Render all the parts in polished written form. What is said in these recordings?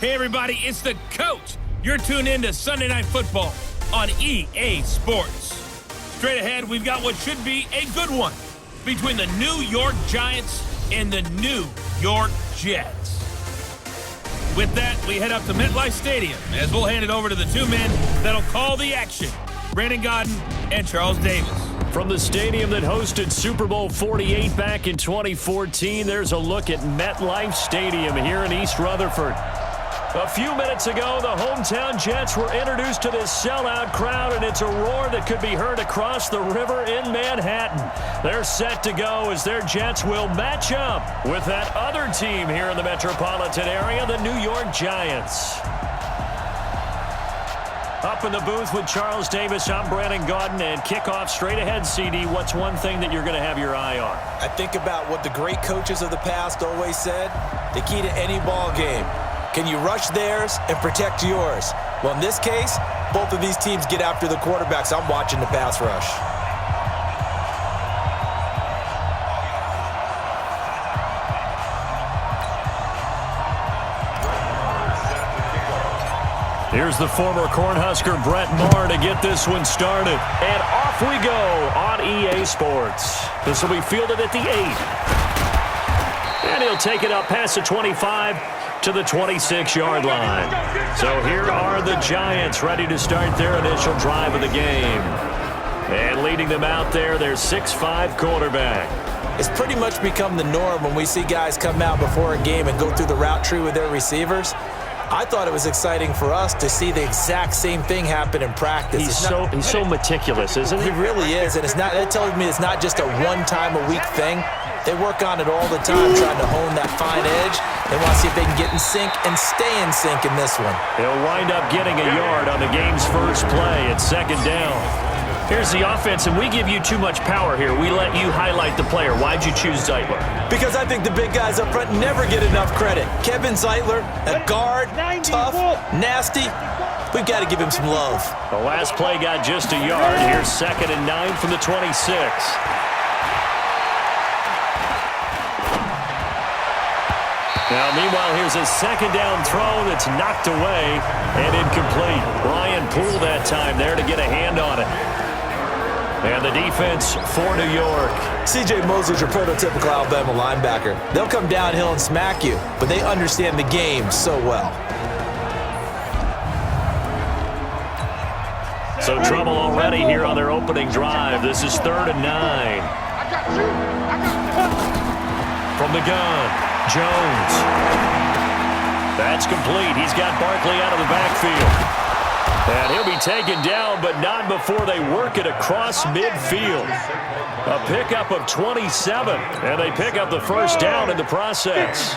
Hey everybody, it's the coach. You're tuned in to Sunday Night Football on EA Sports. Straight ahead, we've got what should be a good one between the New York Giants and the New York Jets. With that, we head up to MetLife Stadium as we'll hand it over to the two men that'll call the action, Brandon Gaudin and Charles Davis. From the stadium that hosted Super Bowl 48 back in 2014, there's a look at MetLife Stadium here in East Rutherford. A few minutes ago, the hometown Jets were introduced to this sellout crowd, and it's a roar that could be heard across the river in Manhattan. They're set to go as their Jets will match up with that other team here in the metropolitan area, the New York Giants. Up in the booth with Charles Davis, I'm Brandon Gaudin, and kickoff straight ahead, CD. What's one thing that you're going to have your eye on? I think about what the great coaches of the past always said. The key to any ball game. Can you rush theirs and protect yours? Well, in this case, both of these teams get after the quarterbacks. I'm watching the pass rush. Here's the former Cornhusker Brett Maher to get this one started. And off we go on EA Sports. This will be fielded at the 8. And he'll take it up past the 25 to the 26-yard line. So here are the Giants ready to start their initial drive of the game. And leading them out there, their 6'5" quarterback. It's pretty much become the norm when we see guys come out before a game and go through the route tree with their receivers. I thought it was exciting for us to see the exact same thing happen in practice. He's so meticulous, isn't he? He really is, and that tells me it's not just a one-time-a-week thing. They work on it all the time, trying to hone that fine edge. They want to see if they can get in sync and stay in sync in this one. They'll wind up getting a yard on the game's first play at second down. Here's the offense, and we give you too much power here. We let you highlight the player. Why'd you choose Zeitler? Because I think the big guys up front never get enough credit. Kevin Zeitler, a guard, tough, nasty. We've got to give him some love. The last play got just a yard. Here's 2nd and 9 from the 26. Now, meanwhile, here's a second down throw that's knocked away and incomplete. Ryan Poole that time there to get a hand on it. And the defense for New York. C.J. Mosley's your prototypical Alabama linebacker. They'll come downhill and smack you, but they understand the game so well. So trouble already here on their opening drive. This is 3rd and 9. From the gun, Jones. That's complete. He's got Barkley out of the backfield. And he'll be taken down, but not before they work it across midfield. A pickup of 27, and they pick up the first down in the process.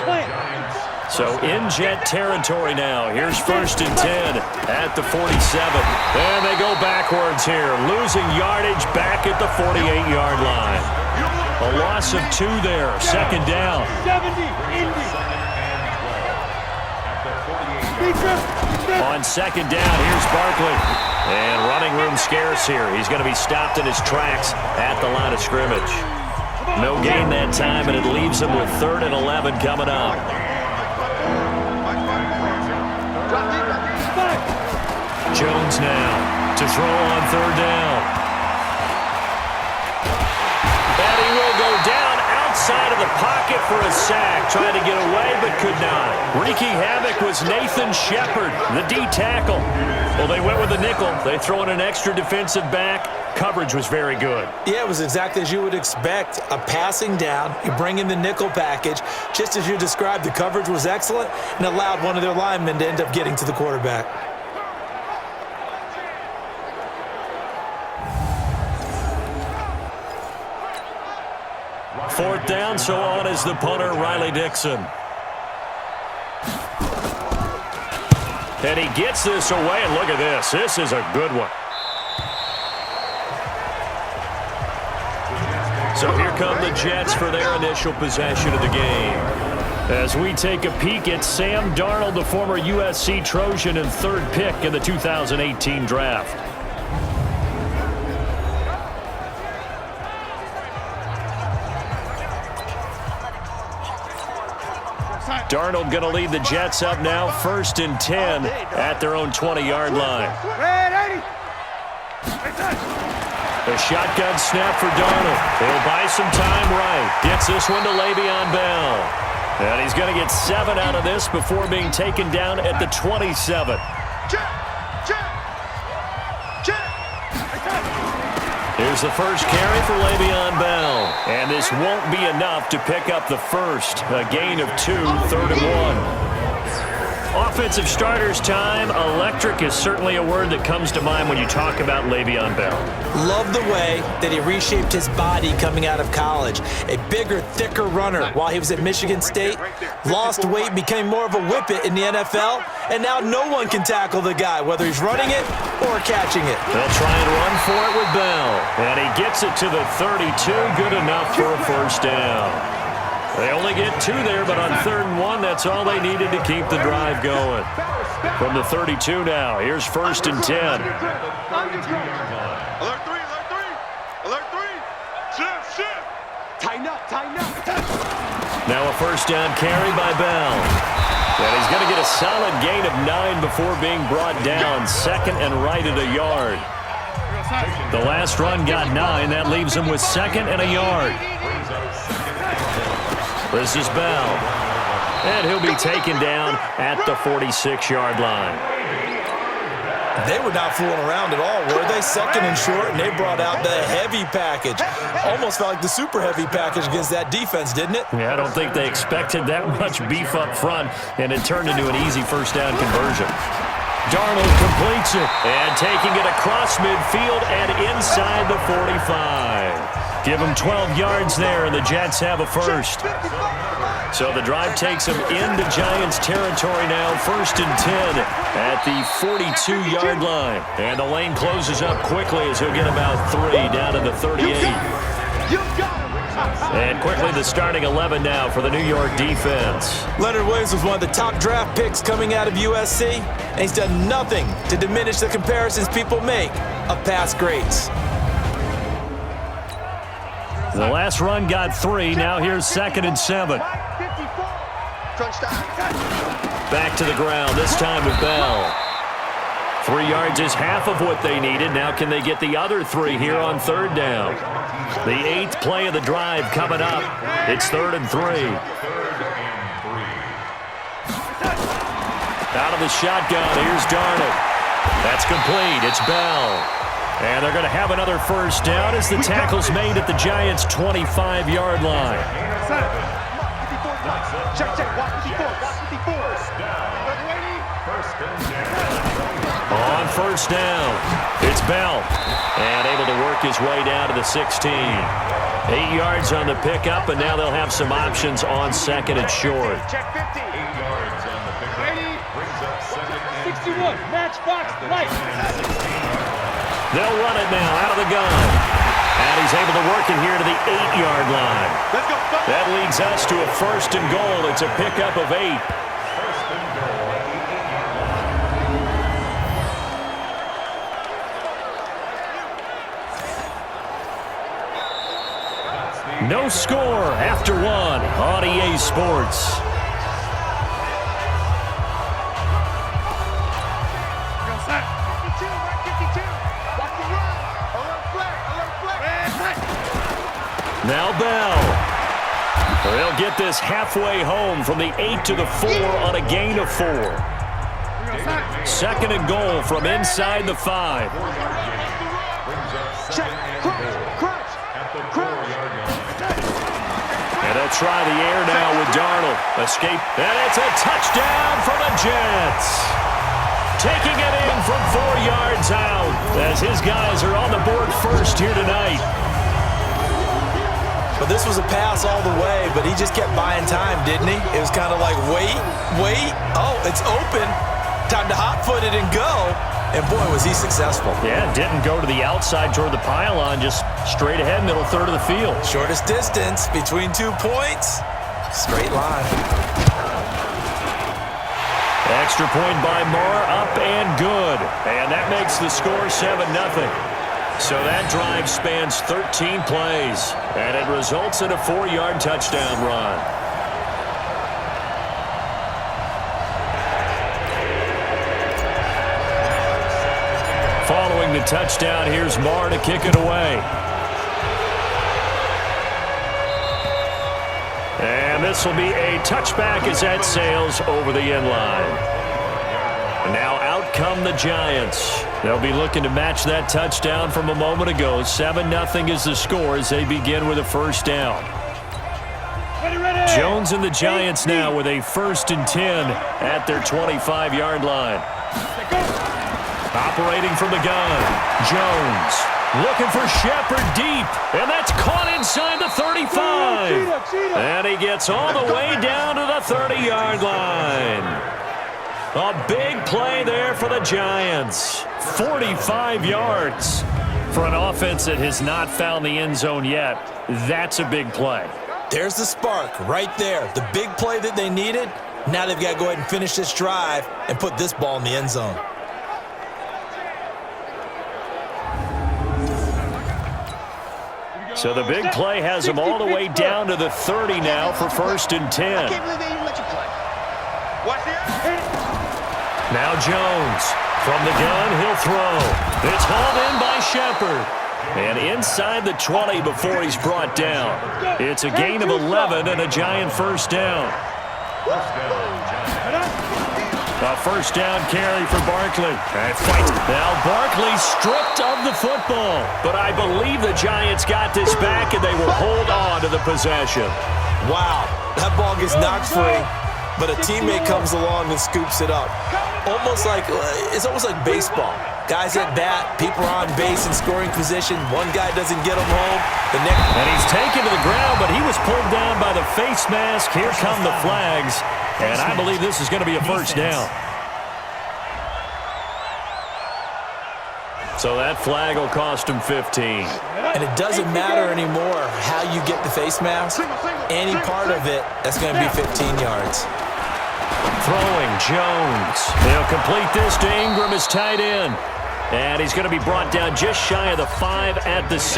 So in Jet territory now. Here's 1st and 10 at the 47. And they go backwards here, losing yardage back at the 48-yard line. A loss of 2 there, 2nd down. On 2nd down, here's Barkley. And running room scarce here. He's going to be stopped in his tracks at the line of scrimmage. No gain that time, and it leaves him with 3rd and 11 coming up. Jones now to throw on 3rd down. And he will go down outside of the pocket for a sack. Trying to get away, but could not. Wreaking havoc was Nathan Shepard, the D tackle. Well, they went with the nickel. They throw in an extra defensive back. Coverage was very good. Yeah, it was exactly as you would expect. A passing down. You bring in the nickel package. Just as you described, the coverage was excellent and allowed one of their linemen to end up getting to the quarterback. Fourth down, so on is the punter, Riley Dixon. And he gets this away, and look at this. This is a good one. So here come the Jets for their initial possession of the game. As we take a peek at Sam Darnold, the former USC Trojan and 3rd pick in the 2018 draft. Darnold going to lead the Jets up now, 1st and 10 at their own 20-yard line. A shotgun snap for Darnold. He'll buy some time right. Gets this one to Le'Veon Bell. And he's going to get 7 out of this before being taken down at the 27. Here's the first carry for Le'Veon Bell. And this won't be enough to pick up the first. A gain of 2, 3rd and 1. Offensive starters time. Electric is certainly a word that comes to mind when you talk about Le'Veon Bell. Love the way that he reshaped his body coming out of college. A bigger, thicker runner while he was at Michigan State. Lost weight, became more of a whippet in the NFL. And now no one can tackle the guy, whether he's running it or catching it. They'll try and run for it with Bell. And he gets it to the 32. Good enough for a first down. They only get 2 there, but on 3rd and 1, that's all they needed to keep the drive going. From the 32 now, here's 1st and 10. Alert 3, alert 3, alert 3. Shift. Tighten up. Now a first down carry by Bell. And he's going to get a solid gain of 9 before being brought down. 2nd and right at a yard. The last run got 9. That leaves him with 2nd and a yard. This is Bell. And he'll be taken down at the 46-yard line. They were not fooling around at all, were they? 2nd and short, and they brought out the heavy package. Almost felt like the super heavy package against that defense, didn't it? Yeah, I don't think they expected that much beef up front, and it turned into an easy first down conversion. Darnold completes it, and taking it across midfield and inside the 45. Give them 12 yards there, and the Jets have a first. So the drive takes them into Giants territory now, 1st and 10 at the 42-yard line. And the lane closes up quickly as he'll get about 3 down to the 38. And quickly the starting 11 now for the New York defense. Leonard Williams was one of the top draft picks coming out of USC, and he's done nothing to diminish the comparisons people make of past greats. The last run got 3. Now here's 2nd and 7. Back to the ground, this time with Bell. 3 yards is half of what they needed. Now can they get the other 3 here on 3rd down? The 8th play of the drive coming up. It's 3rd and 3. Out of the shotgun, here's Darnold. That's complete, it's Bell. And they're going to have another first down as the tackle's made at the Giants' 25-yard line. On first down, it's Bell. And able to work his way down to the 16. 8 yards on the pickup, and now they'll have some options on 2nd and short. 61, matchbox, light. They'll run it now out of the gun. And he's able to work it here to the 8-yard line. That leads us to a 1st and goal. It's a pickup of 8. No score after 1 on EA Sports. Now Bell. They'll get this halfway home from the 8 to the 4 on a gain of 4. 2nd and goal from inside the 5. And they'll try the air now with Darnold. Escape. And it's a touchdown for the Jets. Taking it in from 4 yards out as his guys are on the board first here tonight. But this was a pass all the way, but he just kept buying time, didn't he? It was kind of like, wait. Oh, it's open. Time to hot-foot it and go. And, boy, was he successful. Yeah, didn't go to the outside toward the pylon, just straight ahead, middle third of the field. Shortest distance between 2 points. Straight line. Extra point by Moore, up and good. And that makes the score 7-0. So that drive spans 13 plays, and it results in a 4-yard touchdown run. a touchdown. Here's Marr to kick it away. And this will be a touchback as that sails over the end line. And now out come the Giants. They'll be looking to match that touchdown from a moment ago. 7-0 is the score as they begin with a first down. Jones and the Giants now with a 1st and 10 at their 25-yard line. Operating from the gun, Jones looking for Shepard deep, and that's caught inside the 35. And he gets all the way down to the 30-yard line. A big play there for the Giants. 45 yards for an offense that has not found the end zone yet. That's a big play. There's the spark right there. The big play that they needed. Now they've got to go ahead and finish this drive and put this ball in the end zone. So the big play has them all the way down to the 30 now for 1st and 10. I can't believe they even let you play. Watch this. Now Jones from the gun, he'll throw. It's hauled in by Shepard. And inside the 20 before he's brought down. It's a gain of 11 and a Giant first down. A first down carry for Barkley. Now Barkley stripped of the football. But I believe the Giants got this back and they will hold on to the possession. Wow, that ball gets knocked free, but a teammate comes along and scoops it up. It's almost like baseball. Guys at bat, people are on base in scoring position. One guy doesn't get him home. And he's taken to the ground, but he was pulled down by the face mask. Here come the flags, and I believe this is going to be a first down. So that flag will cost him 15. And it doesn't matter anymore how you get the face mask. Any part of it, that's going to be 15 yards. Throwing Jones. He'll complete this to Ingram as tight end. And he's going to be brought down just shy of the 5 at the 6.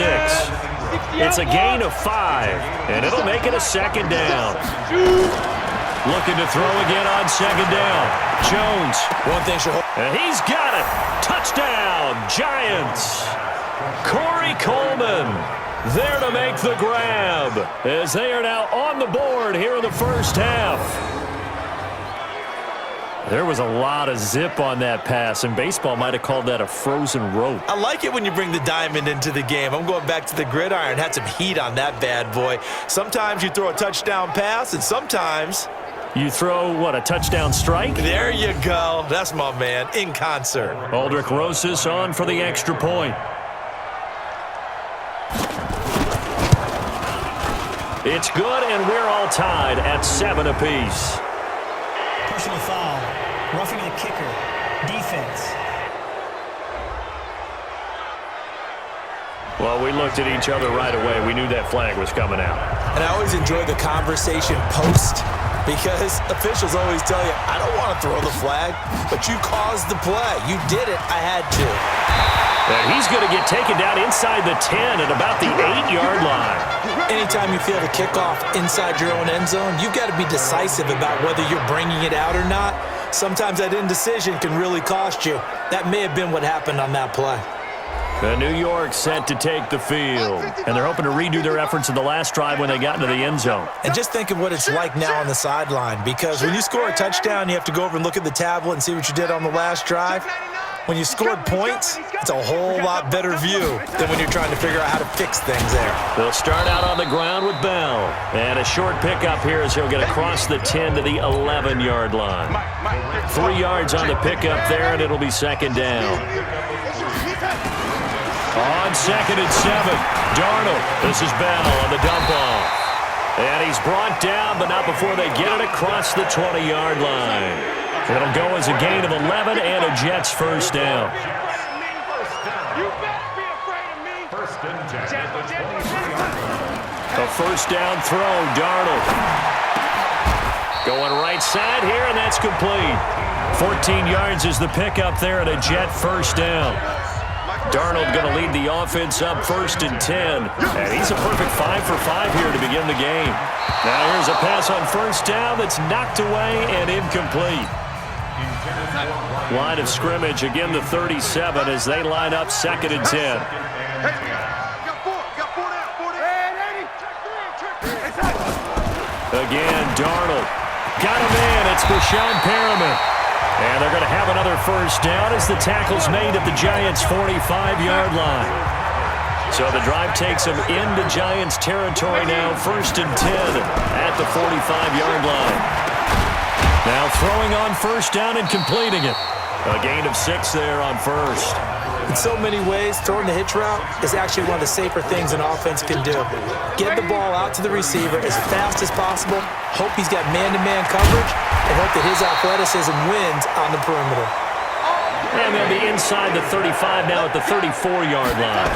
It's a gain of 5, and it'll make it a second down. Looking to throw again on second down. Jones. One thing should hold. And he's got it. Touchdown, Giants. Corey Coleman there to make the grab as they are now on the board here in the first half. There was a lot of zip on that pass, and baseball might have called that a frozen rope. I like it when you bring the diamond into the game. I'm going back to the gridiron. Had some heat on that bad boy. Sometimes you throw a touchdown pass, and sometimes you throw, what, a touchdown strike? There you go. That's my man, in concert. Aldrich Rosas on for the extra point. It's good, and we're all tied at 7 apiece. Personal foul, roughing the kicker, defense. Well, we looked at each other right away. We knew that flag was coming out. And I always enjoy the conversation post because officials always tell you, I don't want to throw the flag, but you caused the play. You did it. I had to. And he's going to get taken down inside the 10 at about the 8-yard line. Anytime you feel the kickoff inside your own end zone, you've got to be decisive about whether you're bringing it out or not. Sometimes that indecision can really cost you. That may have been what happened on that play. The New York set to take the field, and they're hoping to redo their efforts in the last drive when they got into the end zone. And just think of what it's like now on the sideline, because when you score a touchdown, you have to go over and look at the tablet and see what you did on the last drive. When you scored points, it's a whole lot better view than when you're trying to figure out how to fix things there. They'll start out on the ground with Bell. And a short pickup here as he'll get across the 10 to the 11-yard line. 3 yards on the pickup there, and it'll be second down. On second and 7, Darnold. This is Bell on the dump off. And he's brought down, but not before they get it across the 20-yard line. It'll go as a gain of 11 and a Jets first down. A first down throw, Darnold. Going right side here, and that's complete. 14 yards is the pickup there and a Jet first down. Darnold going to lead the offense up 1st and 10. And he's a perfect 5 for 5 here to begin the game. Now here's a pass on first down that's knocked away and incomplete. Line of scrimmage, again the 37 as they line up 2nd and 10. Again, Darnold. Got him in. It's Bashawn Perriman. And they're going to have another first down as the tackle's made at the Giants' 45-yard line. So the drive takes them into Giants territory now, 1st and 10 at the 45-yard line. Now throwing on first down and completing it. A gain of 6 there on first. In so many ways, throwing the hitch route is actually one of the safer things an offense can do. Get the ball out to the receiver as fast as possible, hope he's got man-to-man coverage, and hope that his athleticism wins on the perimeter. And they'll be inside the 35 now at the 34-yard line.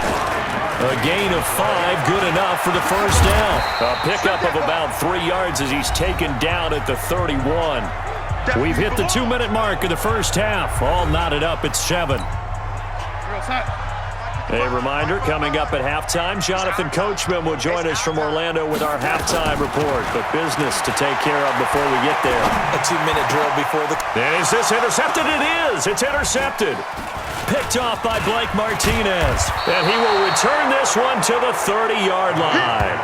A gain of 5, good enough for the first down. A pickup of about 3 yards as he's taken down at the 31. We've hit the 2-minute mark of the first half. All knotted up at 7. A reminder, coming up at halftime, Jonathan Coachman will join us from Orlando with our halftime report. But business to take care of before we get there. A 2-minute drill before the... And is this intercepted? It is. It's intercepted. Picked off by Blake Martinez. And he will return this one to the 30-yard line.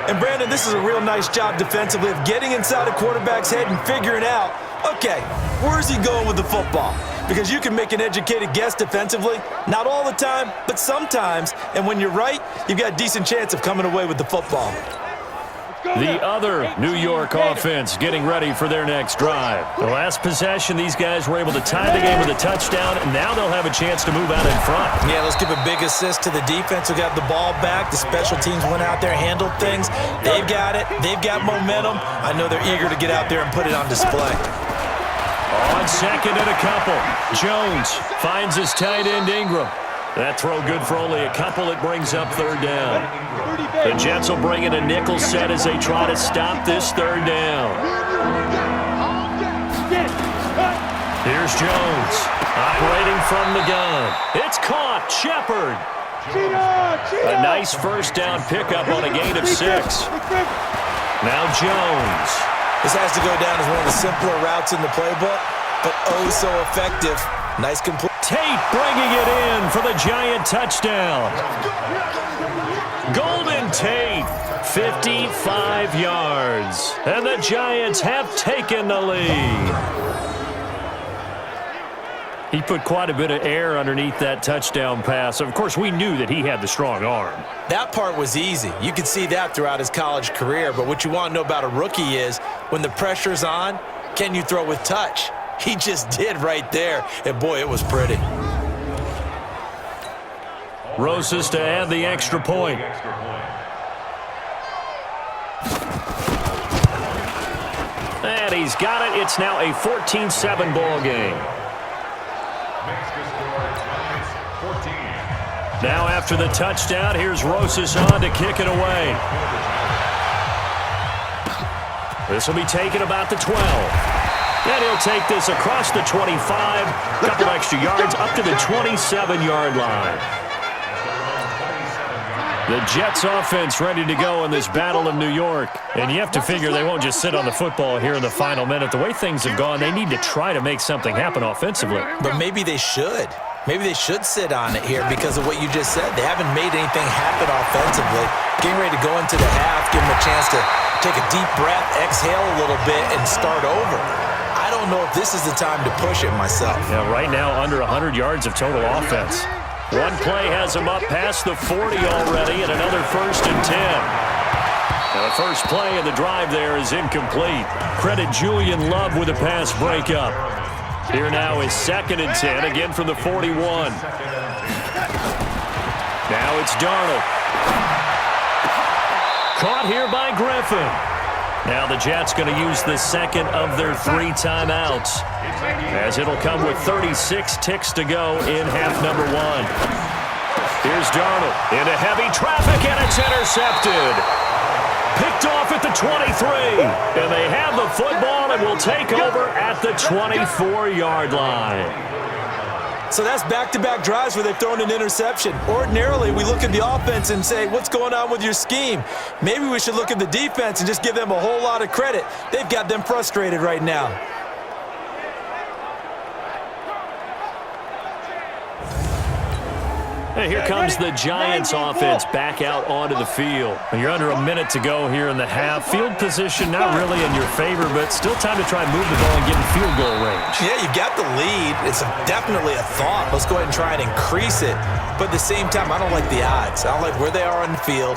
And Brandon, this is a real nice job defensively of getting inside a quarterback's head and figuring out, okay, where's he going with the football? Because you can make an educated guess defensively, not all the time, but sometimes. And when you're right, you've got a decent chance of coming away with the football. The other New York offense getting ready for their next drive. The last possession, these guys were able to tie the game with a touchdown, and now they'll have a chance to move out in front. Yeah, let's give a big assist to the defense who got the ball back. The special teams went out there, handled things. They've got it. They've got momentum. I know they're eager to get out there and put it on display. On 2nd and a couple, Jones finds his tight end Ingram. That throw good for only a couple. It brings up 3rd down. The Jets will bring in a nickel set as they try to stop this 3rd down. Here's Jones operating from the gun. It's caught. Shepard. A nice first down pickup on a gain of 6. Now Jones. This has to go down as one of the simpler routes in the playbook, but oh so effective. Nice complete. Tate bringing it in for the Giant touchdown. Golden Tate, 55 yards. And the Giants have taken the lead. He put quite a bit of air underneath that touchdown pass. Of course, we knew that he had the strong arm. That part was easy. You could see that throughout his college career. But what you want to know about a rookie is when the pressure's on, can you throw with touch? He just did right there. And, boy, it was pretty. Rosas to add the extra point. And he's got it. It's now a 14-7 ball game. Now after the touchdown, here's Rosas on to kick it away. This will be taken about the 12. And he'll take this across the 25, a couple extra yards, up to the 27-yard line. The Jets offense ready to go in this Battle of New York. And you have to figure they won't just sit on the football here in the final minute. The way things have gone, they need to try to make something happen offensively. But maybe they should. Maybe they should sit on it here because of what you just said. They haven't made anything happen offensively. Getting ready to go into the half, give them a chance to take a deep breath, exhale a little bit, and start over. I don't know if this is the time to push it myself. Yeah, right now under 100 yards of total offense. One play has him up past the 40 already, and another 1st and 10. Now the first play of the drive there is incomplete. Credit Julian Love with a pass breakup. Here now is 2nd and 10, again from the 41. Now it's Darnold. Caught here by Griffin. Now the Jets going to use the second of their 3 timeouts, as it'll come with 36 ticks to go in half number 1. Here's Darnold into heavy traffic, and it's intercepted. Picked off at the 23, and they have the football and will take over at the 24-yard line. So that's back-to-back drives where they've thrown an interception. Ordinarily, we look at the offense and say, what's going on with your scheme? Maybe we should look at the defense and just give them a whole lot of credit. They've got them frustrated right now. Hey, here comes the Giants offense back out onto the field. You're under a minute to go here in the half. Field position not really in your favor, but still time to try and move the ball and get in field goal range. Yeah, you've got the lead. It's definitely a thought. Let's go ahead and try and increase it. But at the same time, I don't like the odds. I don't like where they are on the field.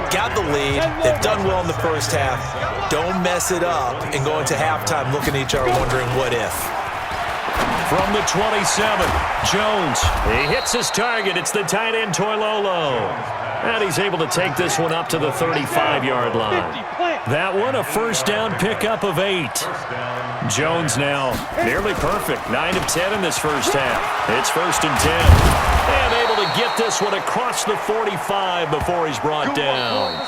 Got the lead. They've done well in the first half. Don't mess it up and go into halftime looking at each other wondering what if. From the 27, Jones. He hits his target. It's the tight end, Toilolo. And he's able to take this one up to the 35-yard line. That one, a first down pickup of 8. Jones now nearly perfect. 9 of 10 in this first half. It's 1st and 10. And able to get this one across the 45 before he's brought down.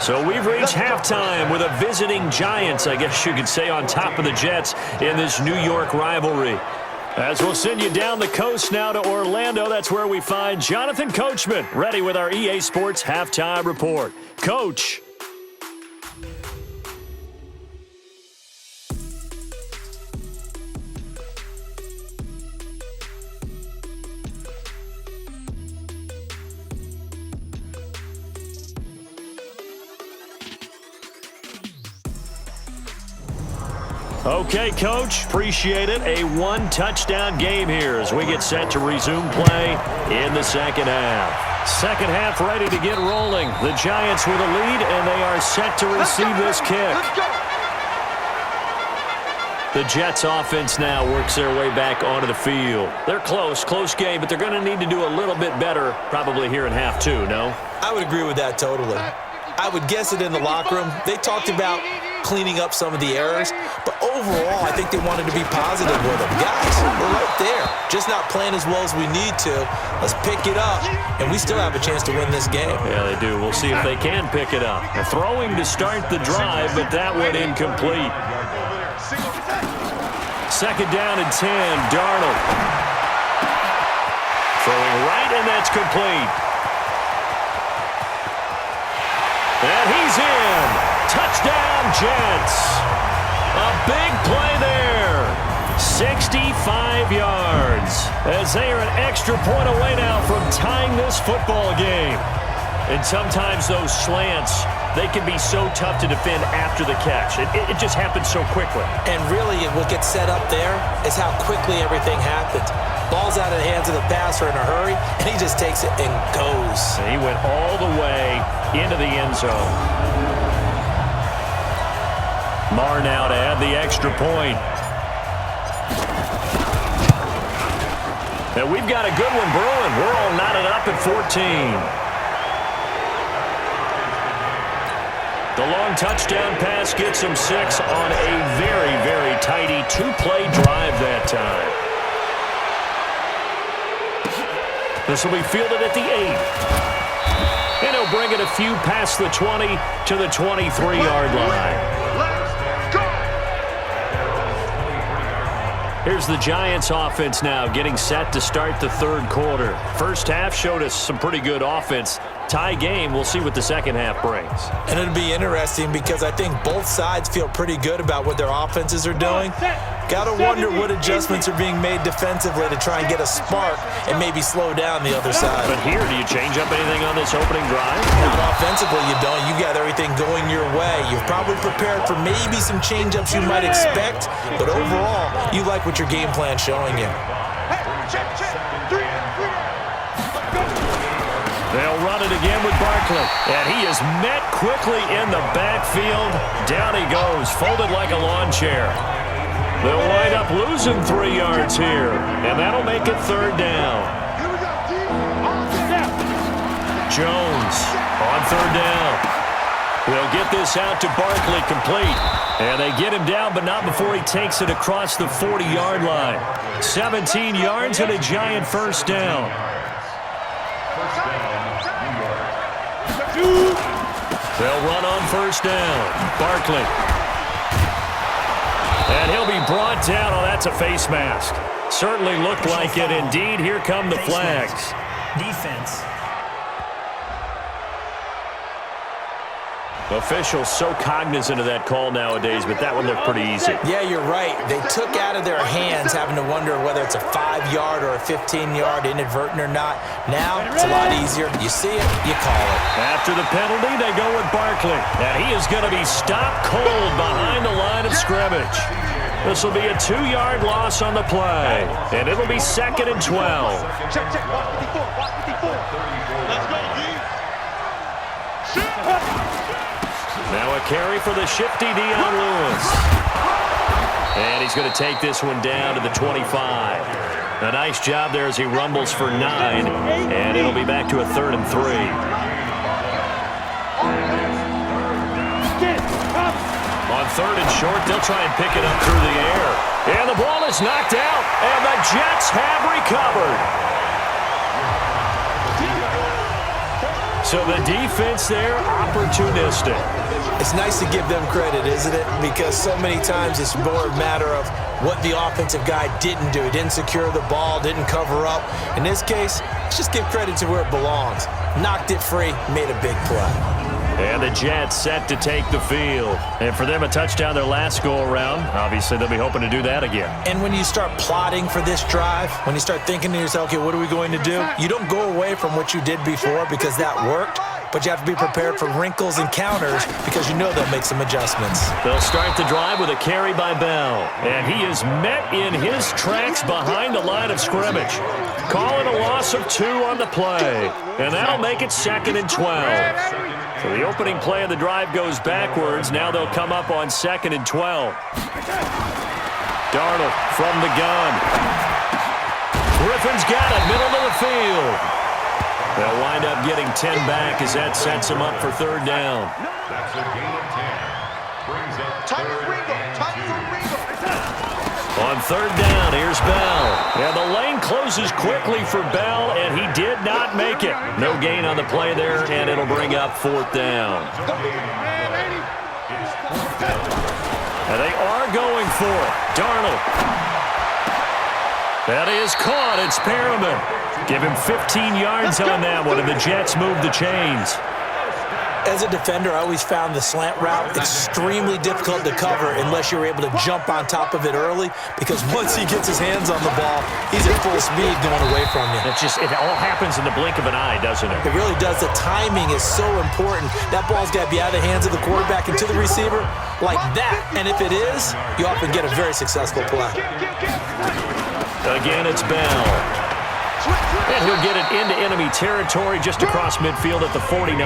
So we've reached halftime with a visiting Giants, I guess you could say, on top of the Jets in this New York rivalry. As we'll send you down the coast now to Orlando, that's where we find Jonathan Coachman, ready with our EA Sports Halftime Report. Coach. Okay, Coach, appreciate it. A one-touchdown game here as we get set to resume play in the second half. Second half ready to get rolling. The Giants with a lead, and they are set to receive this kick. The Jets offense now works their way back onto the field. They're close game, but they're going to need to do a little bit better probably here in half two, no? I would agree with that totally. I would guess it in the locker room. They talked about cleaning up some of the errors, but overall, I think they wanted to be positive with them. Guys, we're right there. Just not playing as well as we need to. Let's pick it up, and we still have a chance to win this game. Yeah, they do. We'll see if they can pick it up. They're throwing to start the drive, but that one incomplete. Second down and 10, Darnold. Throwing right, and that's complete. And he's in. Touchdown, Jets. A big play there. 65 yards. As they are an extra point away now from tying this football game. And sometimes those slants, they can be so tough to defend after the catch. It just happens so quickly. And really, what gets set up there is how quickly everything happens. Ball's out of the hands of the passer in a hurry, and he just takes it and goes. And he went all the way into the end zone. Marr now to add the extra point. And we've got a good one brewing. We're all knotted up at 14. The long touchdown pass gets him 6 on a very, very tidy two-play drive that time. This will be fielded at the 8. And he'll bring it a few past the 20 to the 23-yard line. Here's the Giants offense now getting set to start the third quarter. First half showed us some pretty good offense. Tie game, we'll see what the second half brings. And it'll be interesting because I think both sides feel pretty good about what their offenses are doing. Got to wonder what adjustments are being made defensively to try and get a spark and maybe slow down the other side. But here, do you change up anything on this opening drive? Not offensively, you don't. You got everything going your way. You've probably prepared for maybe some change-ups you might expect, but overall, you like what your game plan's showing you. They'll run it again with Barkley. And he is met quickly in the backfield. Down he goes, folded like a lawn chair. They'll wind up losing 3 yards here. And that'll make it third down. Jones on third down. They'll get this out to Barkley complete. And they get him down, but not before he takes it across the 40-yard line. 17 yards and a Giant first down. They'll run on first down. Barkley. And he'll be brought down. Oh, that's a face mask. Certainly looked like it. Indeed, here come the flags. Defense. Officials so cognizant of that call nowadays, but that one looked pretty easy. Yeah, you're right. They took out of their hands having to wonder whether it's a 5-yard or a 15-yard inadvertent or not. Now, it's a lot easier. You see it, you call it. After the penalty, they go with Barkley. And he is going to be stopped cold behind the line of scrimmage. This will be a 2-yard loss on the play. And it'll be 2nd and 12. Check. Watch 54. Let's go, D. Now a carry for the shifty Dion Lewis. And he's going to take this one down to the 25. A nice job there as he rumbles for 9. And it'll be back to a 3rd and 3. On 3rd and short, they'll try and pick it up through the air. And the ball is knocked out. And the Jets have recovered. So the defense there, opportunistic. It's nice to give them credit, isn't it? Because so many times it's more a matter of what the offensive guy didn't do. He didn't secure the ball, didn't cover up. In this case, let's just give credit to where it belongs. Knocked it free, made a big play. And the Jets set to take the field. And for them, a touchdown their last go-around. Obviously, they'll be hoping to do that again. And when you start plotting for this drive, when you start thinking to yourself, okay, what are we going to do? You don't go away from what you did before because that worked, but you have to be prepared for wrinkles and counters because you know they'll make some adjustments. They'll start the drive with a carry by Bell. And he is met in his tracks behind the line of scrimmage. Calling a loss of 2 on the play. And that'll make it 2nd and 12. So the opening play of the drive goes backwards. Now they'll come up on 2nd and 12. Darnold from the gun. Griffin's got it, middle of the field. They'll wind up getting 10 back as that sets them up for 3rd down. That's a gain of 10. Brings up 3rd down. On 3rd down, here's Bell. And the lane closes quickly for Bell, and he did not make it. No gain on the play there, and it'll bring up 4th down. And they are going for it. Darnold. That is caught. It's Perriman. Give him 15 yards on that one, and the Jets move the chains. As a defender, I always found the slant route extremely difficult to cover unless you're able to jump on top of it early, because once he gets his hands on the ball, he's at full speed going away from you. It all happens in the blink of an eye, doesn't it? It really does. The timing is so important. That ball's got to be out of the hands of the quarterback and to the receiver like that. And if it is, you often get a very successful play. Again, it's Bell. And he'll get it into enemy territory just across midfield at the 49.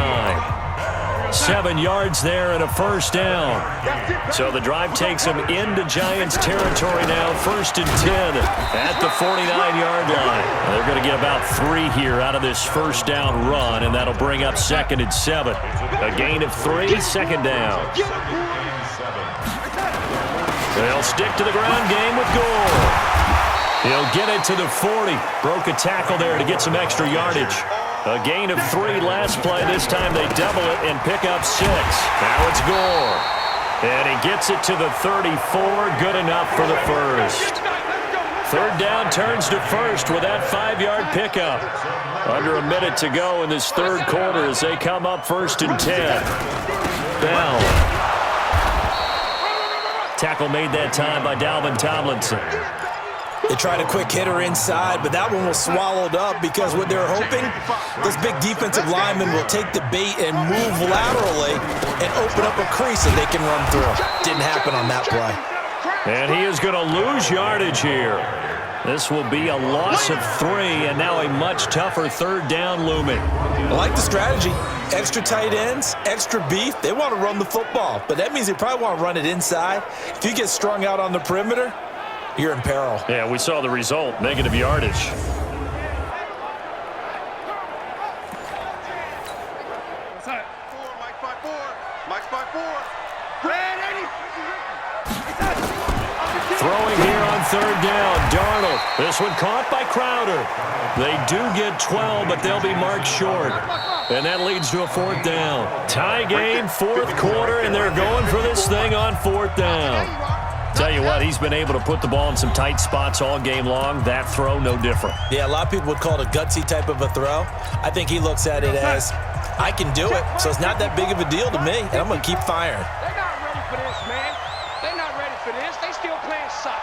7 yards there and a 1st down. So the drive takes them into Giants territory now. 1st and 10 at the 49-yard line. They're going to get about 3 here out of this 1st down run, and that'll bring up 2nd and 7. A gain of 3, 2nd down. They'll stick to the ground game with Gore. He'll get it to the 40. Broke a tackle there to get some extra yardage. A gain of 3 last play. This time they double it and pick up 6. Now it's Gore. And he gets it to the 34. Good enough for the 1st. 3rd down turns to 1st with that 5-yard pickup. Under a minute to go in this 3rd quarter as they come up 1st and 10. Bell. Tackle made that time by Dalvin Tomlinson. They tried a quick hitter inside, but that one was swallowed up because what they're hoping, this big defensive lineman will take the bait and move laterally and open up a crease that they can run through. Didn't happen on that play. And he is going to lose yardage here. This will be a loss of 3, and now a much tougher 3rd down looming. I like the strategy. Extra tight ends, extra beef. They want to run the football, but that means they probably want to run it inside. If you get strung out on the perimeter, you're in peril. Yeah, we saw the result, negative yardage. Throwing here on 3rd down, Darnold. This one caught by Crowder. They do get 12, but they'll be marked short. And that leads to a 4th down. Tie game, 4th quarter, and they're going for this thing on 4th down. Tell you what, he's been able to put the ball in some tight spots all game long. That throw, no different. Yeah, a lot of people would call it a gutsy type of a throw. I think he looks at it as, I can do it, so it's not that big of a deal to me, and I'm going to keep firing. They're not ready for this, man. They're not ready for this. They still playing soccer.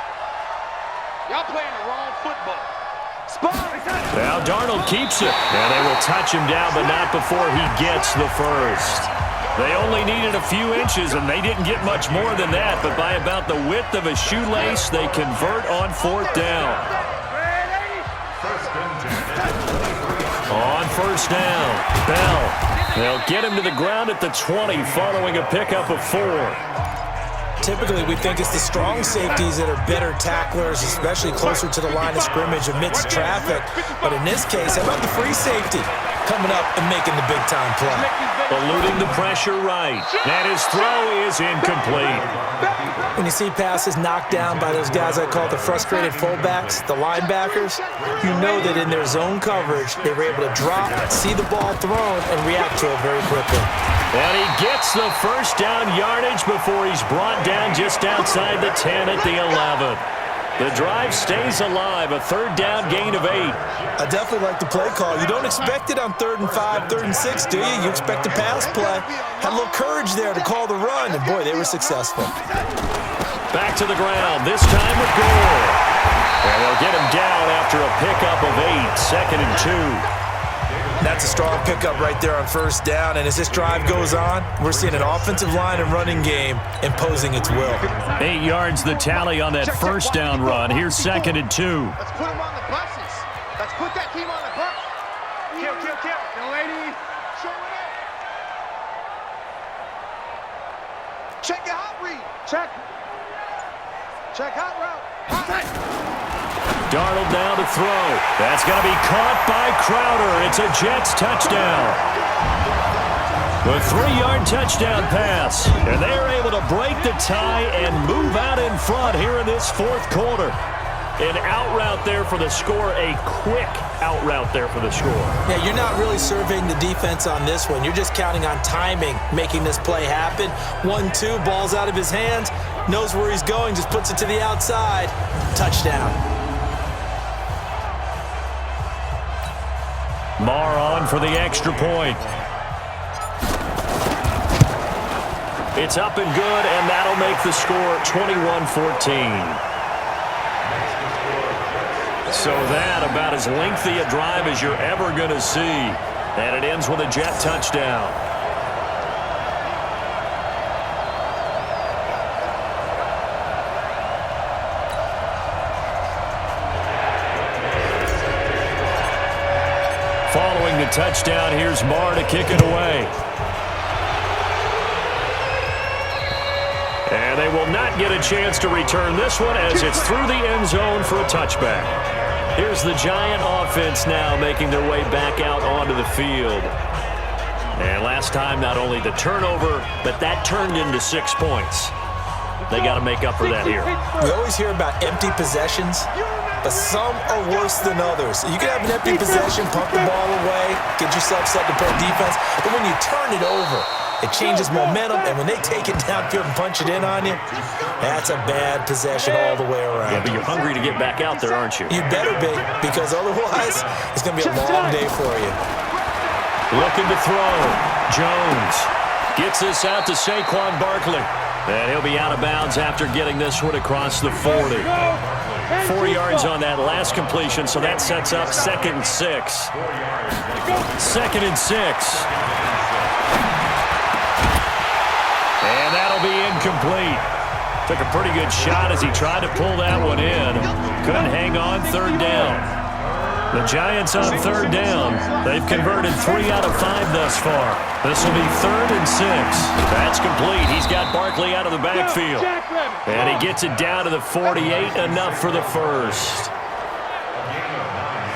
Y'all playing the wrong football. Now Darnold keeps it. And they will touch him down, but not before he gets the first. They only needed a few inches, and they didn't get much more than that. But by about the width of a shoelace, they convert on fourth down. On first down, Bell. They'll get him to the ground at the 20 following a pickup of 4. Typically, we think it's the strong safeties that are better tacklers, especially closer to the line of scrimmage amidst traffic. But in this case, how about the free safety coming up and making the big-time play? Eluding the pressure right. And his throw is incomplete. When you see passes knocked down by those guys I call the frustrated fullbacks, the linebackers, you know that in their zone coverage, they were able to drop, see the ball thrown, and react to it very quickly. And he gets the first down yardage before he's brought down just outside the 10 at the 11. The drive stays alive, a third down gain of 8. I definitely like the play call. You don't expect it on 3rd and 5, 3rd and 6, do you? You expect a pass play. Had a little courage there to call the run, and boy, they were successful. Back to the ground, this time with Gore. And they'll get him down after a pickup of 8, 2nd and 2. That's a strong pickup right there on first down, and as this drive goes on, we're seeing an offensive line and running game imposing its will. 8 yards the tally on that first down run. Here's 2nd and 2. Let's put them on the buses. Let's put that team on the bus. Kill. Young lady. Show it up. Check your hot read. Check hot route. Darnold now to throw. That's going to be caught by Crowder. It's a Jets touchdown. A 3-yard touchdown pass. And they are able to break the tie and move out in front here in this fourth quarter. An out route there for the score. A quick out route there for the score. Yeah, you're not really surveying the defense on this one. You're just counting on timing, making this play happen. 1-2, ball's out of his hands. Knows where he's going, just puts it to the outside. Touchdown. Marr on for the extra point. It's up and good, and that'll make the score 21-14. So that about as lengthy a drive as you're ever going to see. And it ends with a Jet touchdown. Following the touchdown, here's Marr to kick it away. And they will not get a chance to return this one as it's through the end zone for a touchback. Here's the Giant offense now making their way back out onto the field. And last time, not only the turnover, but that turned into 6 points. They got to make up for that here. We always hear about empty possessions, but some are worse than others. You can have an empty possession, pump the ball away, get yourself set to play defense, but when you turn it over, it changes momentum, and when they take it downfield and punch it in on you, that's a bad possession all the way around. Yeah, but you're hungry to get back out there, aren't you? You better be, because otherwise, it's going to be a long day for you. Looking to throw. Jones gets this out to Saquon Barkley. And he'll be out of bounds after getting this one across the 40. 4 yards on that last completion, so that sets up 2nd and 6. 2nd and 6. And that'll be incomplete. Took a pretty good shot as he tried to pull that one in. Couldn't hang on 3rd down. The Giants on 3rd down. They've converted 3 out of 5 thus far. This will be 3rd and 6. That's complete. He's got Barkley out of the backfield. And he gets it down to the 48, enough for the first.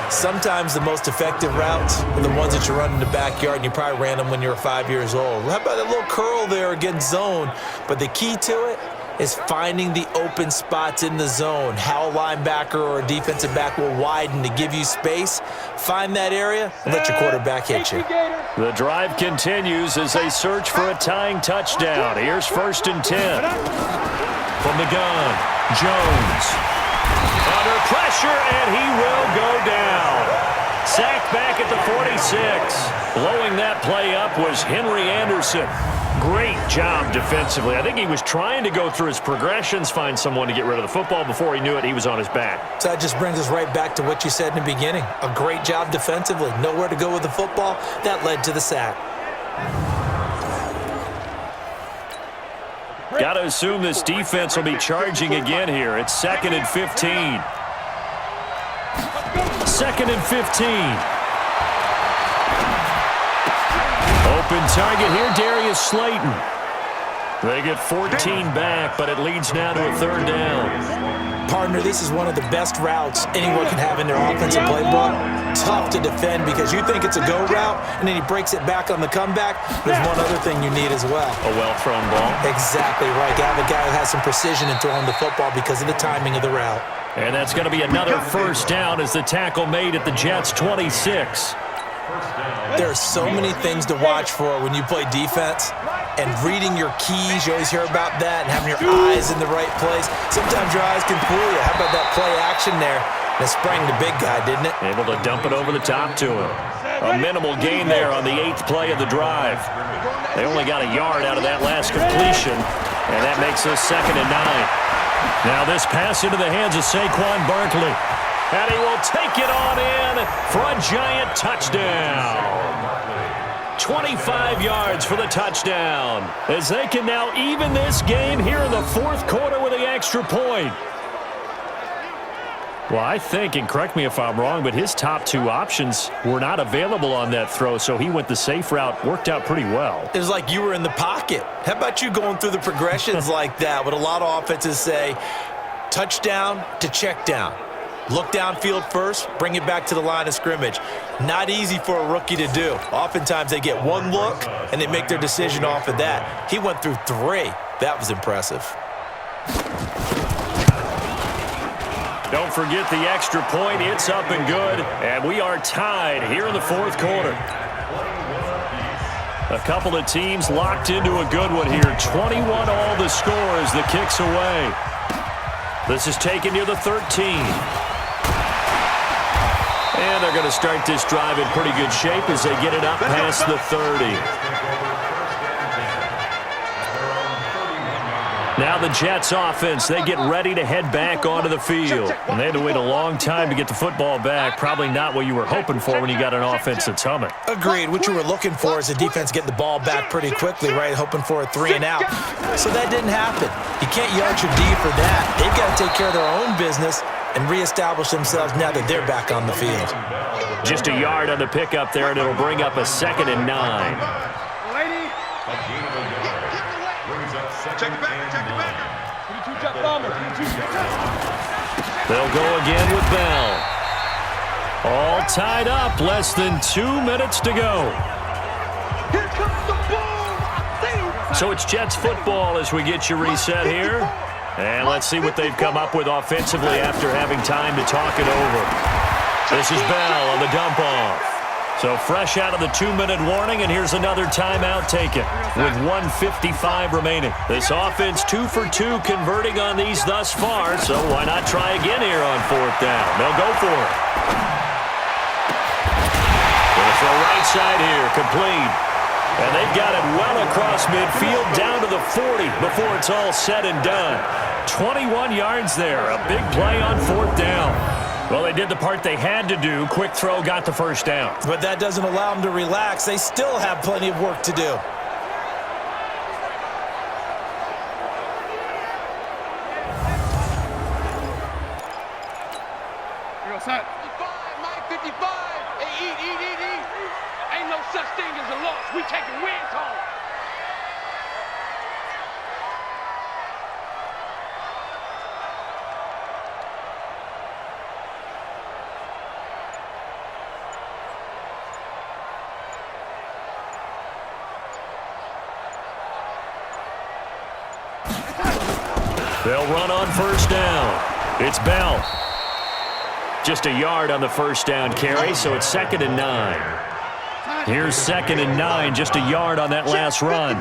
Sometimes the most effective routes are the ones that you run in the backyard, and you probably ran them when you were 5 years old. How about a little curl there against zone? But the key to it is finding the open spots in the zone. How a linebacker or a defensive back will widen to give you space. Find that area and let your quarterback hit you. The drive continues as they search for a tying touchdown. Here's 1st and 10. From the gun, Jones. Under pressure, and he will go down. Sacked back at the 46. Blowing that play up was Henry Anderson. Great job defensively. I think he was trying to go through his progressions, find someone to get rid of the football. Before he knew it, he was on his back. So that just brings us right back to what you said in the beginning. A great job defensively. Nowhere to go with the football. That led to the sack. Got to assume this defense will be charging again here. It's 2nd and 15. 2nd and 15. Open target here, Darius Slayton. They get 14 back, but it leads now to a 3rd down. Partner, this is one of the best routes anyone can have in their offensive playbook. Tough to defend because you think it's a go route, and then he breaks it back on the comeback. There's one other thing you need as well. A well-thrown ball. Exactly right. You have a guy who has some precision in throwing the football because of the timing of the route. And that's going to be another 1st down as the tackle made at the Jets' 26. There are so many things to watch for when you play defense. And reading your keys, you always hear about that, and having your eyes in the right place. Sometimes your eyes can fool you. How about that play action there? That sprang the big guy, didn't it? Able to dump it over the top to him. A minimal gain there on the 8th play of the drive. They only got a yard out of that last completion, and that makes us 2nd and 9. Now this pass into the hands of Saquon Barkley. And he will take it on in for a giant touchdown. 25 yards for the touchdown, as they can now even this game here in the 4th quarter with the extra point. Well, I think, and correct me if I'm wrong, but his top 2 options were not available on that throw, so he went the safe route. Worked out pretty well. It was like you were in the pocket. How about you going through the progressions like that? What a lot of offenses say, touchdown to check down. Look downfield first, bring it back to the line of scrimmage. Not easy for a rookie to do. Oftentimes they get one look, and they make their decision off of that. He went through 3. That was impressive. Don't forget the extra point. It's up and good, and we are tied here in the 4th quarter. A couple of teams locked into a good one here. 21 all the score as the kick's away. This is taken near the 13. And they're going to start this drive in pretty good shape as they get it up past the 30. Now the Jets offense, they get ready to head back onto the field. And they had to wait a long time to get the football back. Probably not what you were hoping for when you got an offense that's humming. Agreed. What you were looking for is a defense getting the ball back pretty quickly, right? Hoping for a 3 and out. So that didn't happen. You can't yard your D for that. They've got to take care of their own business and reestablish themselves now that they're back on the field. Just a yard on the pickup there, and it'll bring up a 2nd and 9. They'll go again with Bell. All tied up, less than 2 minutes to go. So it's Jets football as we get you reset here. And let's see what they've come up with offensively after having time to talk it over. This is Bell on the dump off. So fresh out of the 2-minute warning, and here's another timeout taken with 1:55 remaining. This offense 2 for 2 converting on these thus far, so why not try again here on 4th down? They'll go for it. Gonna throw right side here, complete. And they've got it well across midfield down to the 40 before it's all said and done. 21 yards there, a big play on 4th down. Well, they did the part they had to do. Quick throw got the 1st down. But that doesn't allow them to relax. They still have plenty of work to do. You're outside. 55, Mike, 55. Hey, eat. Ain't no such thing as a loss. We taking wins home. They'll run on 1st down. It's Bell. Just a yard on the 1st down carry, so it's 2nd and 9. Here's 2nd and 9, just a yard on that last run.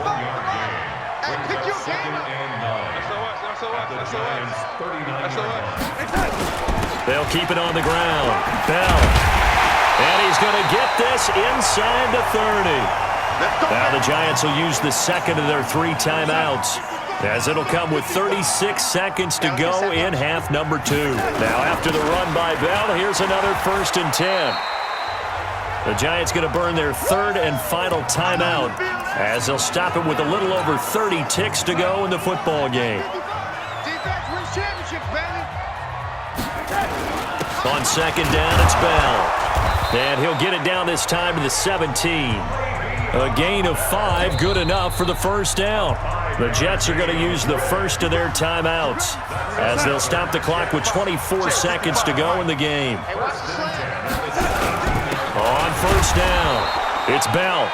pick your game up. That's so much. They'll keep it on the ground. Bell. And he's going to get this inside the 30. Now the Giants will use the second of their 3 timeouts, as it'll come with 36 seconds to go in half number 2. Now after the run by Bell, here's another 1st and 10. The Giants going to burn their 3rd and final timeout, as they'll stop it with a little over 30 ticks to go in the football game. On 2nd down, it's Bell. And he'll get it down this time to the 17. A gain of 5, good enough for the 1st down. The Jets are going to use the first of their timeouts, as they'll stop the clock with 24 seconds to go in the game. On 1st down, it's Bell.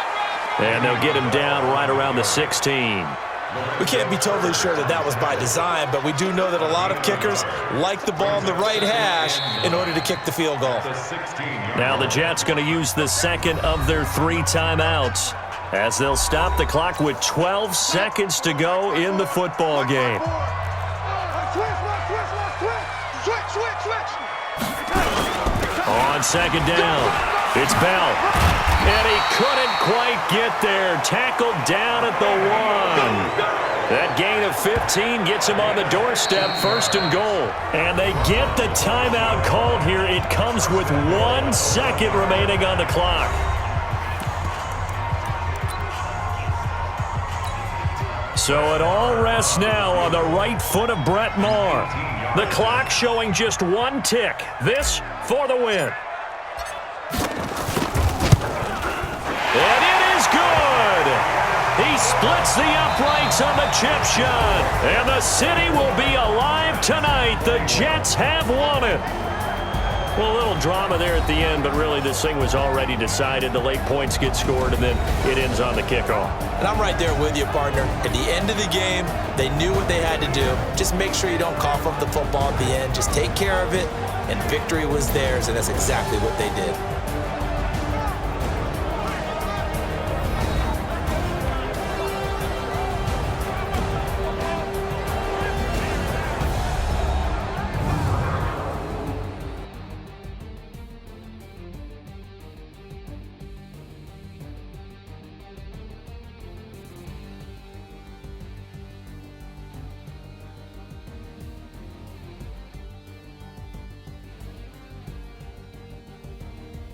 And they'll get him down right around the 16. We can't be totally sure that that was by design, but we do know that a lot of kickers like the ball in the right hash in order to kick the field goal. Now the Jets going to use the second of their 3 timeouts, as they'll stop the clock with 12 seconds to go in the football game. On 2nd down, it's Bell. And he couldn't quite get there. Tackled down at the 1. That gain of 15 gets him on the doorstep, 1st and goal. And they get the timeout called here. It comes with 1 second remaining on the clock. So it all rests now on the right foot of Brett Maher. The clock showing just 1 tick. This for the win. And it is good. He splits the uprights on the chip shot. And the city will be alive tonight. The Jets have won it. Well, a little drama there at the end, but really this thing was already decided. The late points get scored, and then it ends on the kickoff. And I'm right there with you, partner. At the end of the game, they knew what they had to do. Just make sure you don't cough up the football at the end. Just take care of it, and victory was theirs, and that's exactly what they did.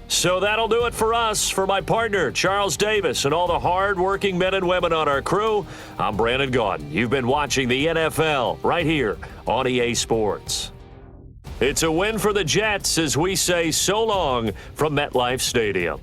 So that'll do it for us. For my partner, Charles Davis, and all the hard-working men and women on our crew, I'm Brandon Gaudin. You've been watching the NFL right here on EA Sports. It's a win for the Jets as we say so long from MetLife Stadium.